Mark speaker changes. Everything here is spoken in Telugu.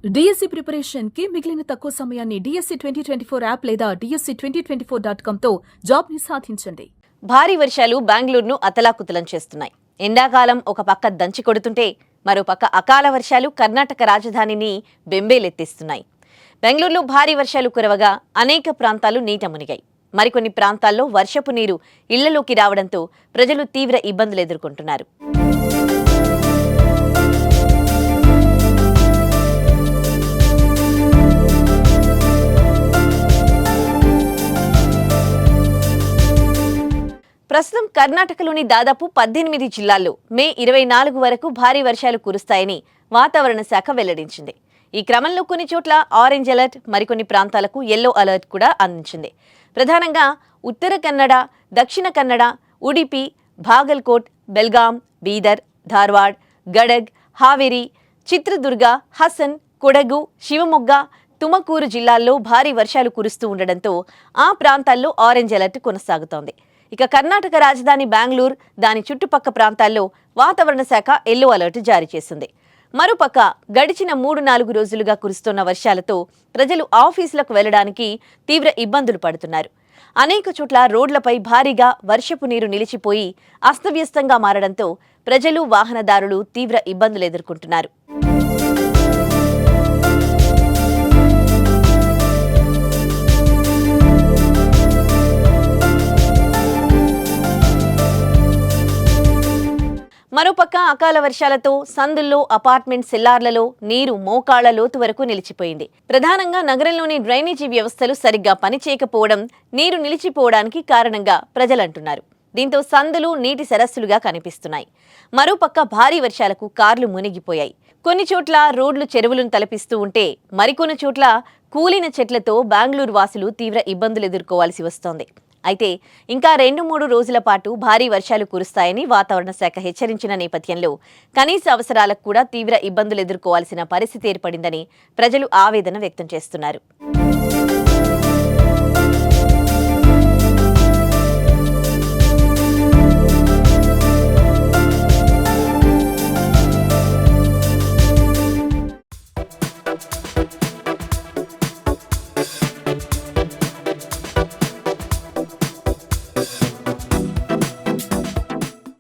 Speaker 1: డిఎస్సి ప్రిపరేషన్ కి మిగిలిన తక్కువ సమయాన్ని డిఎస్సి 2024 యాప్ లేదా DSC2024.com తో జాబ్ ని సాధించండి.
Speaker 2: భారీ వర్షాలు బెంగళూరును అతలాకుతలం చేస్తున్నాయి. ఎండాకాలం ఒక పక్క దంచి కొడుతుంటే మరో పక్క అకాల వర్షాలు కర్ణాటక రాజధానిని బెంబేలెత్తిస్తున్నాయి. బెంగళూరులో భారీ వర్షాలు కురవగా అనేక ప్రాంతాలు నీట మునిగాయి. మరికొన్ని ప్రాంతాల్లో వర్షపు నీరు ఇళ్లలోకి రావడంతో ప్రజలు తీవ్ర ఇబ్బందులు ఎదుర్కొంటున్నారు. ప్రస్తుతం కర్ణాటకలోని దాదాపు 18 జిల్లాల్లో మే 24 వరకు భారీ వర్షాలు కురుస్తాయని వాతావరణ శాఖ వెల్లడించింది. ఈ క్రమంలో కొన్ని చోట్ల ఆరెంజ్ అలర్ట్, మరికొన్ని ప్రాంతాలకు యెల్లో అలర్ట్ కూడా అందించింది. ప్రధానంగా ఉత్తర కన్నడ, దక్షిణ కన్నడ, ఉడిపి, బాగల్కోట్, బెల్గాం, బీదర్, ధార్వాడ్, గడగ్, హావేరి, చిత్రదుర్గ, హసన్, కొడగు, శివమొగ్గ, తుమకూరు జిల్లాల్లో భారీ వర్షాలు కురుస్తూ ఉండడంతో ఆ ప్రాంతాల్లో ఆరెంజ్ అలర్ట్ కొనసాగుతోంది. ఇక కర్ణాటక రాజధాని బెంగళూరు, దాని చుట్టుపక్క ప్రాంతాల్లో వాతావరణ శాఖ యెల్లో అలర్ట్ జారీ చేసింది. మరోపక్క గడిచిన 3-4 రోజులుగా కురుస్తున్న వర్షాలతో ప్రజలు ఆఫీసులకు వెళ్లడానికి తీవ్ర ఇబ్బందులు పడుతున్నారు. అనేక చోట్ల రోడ్లపై భారీగా వర్షపు నీరు నిలిచిపోయి అస్తవ్యస్తంగా మారడంతో ప్రజలు, వాహనదారులు తీవ్ర ఇబ్బందులు ఎదుర్కొంటున్నారు. మరోపక్క అకాల వర్షాలతో సందుల్లో, అపార్ట్మెంట్ సెల్లార్లలో నీరు మోకాళ్ల లోతు వరకు నిలిచిపోయింది. ప్రధానంగా నగరంలోని డ్రైనేజీ వ్యవస్థలు సరిగ్గా పనిచేయకపోవడం నీరు నిలిచిపోవడానికి కారణంగా ప్రజలంటున్నారు. దీంతో సందులు నీటి సరస్సులుగా కనిపిస్తున్నాయి. మరోపక్క భారీ వర్షాలకు కార్లు మునిగిపోయాయి. కొన్ని చోట్ల రోడ్లు చెరువులను తలపిస్తూ ఉంటే మరికొన్ని చోట్ల కూలిన చెట్లతో బెంగళూరు వాసులు తీవ్ర ఇబ్బందులు ఎదుర్కోవాల్సి వస్తోంది. అయితే ఇంకా 2-3 రోజుల పాటు భారీ వర్షాలు కురుస్తాయని వాతావరణ శాఖ హెచ్చరించిన నేపథ్యంలో కనీస అవసరాలకు కూడా తీవ్ర ఇబ్బందులు ఎదుర్కోవాల్సిన పరిస్థితి ఏర్పడిందని ప్రజలు ఆవేదన వ్యక్తం చేస్తున్నారు.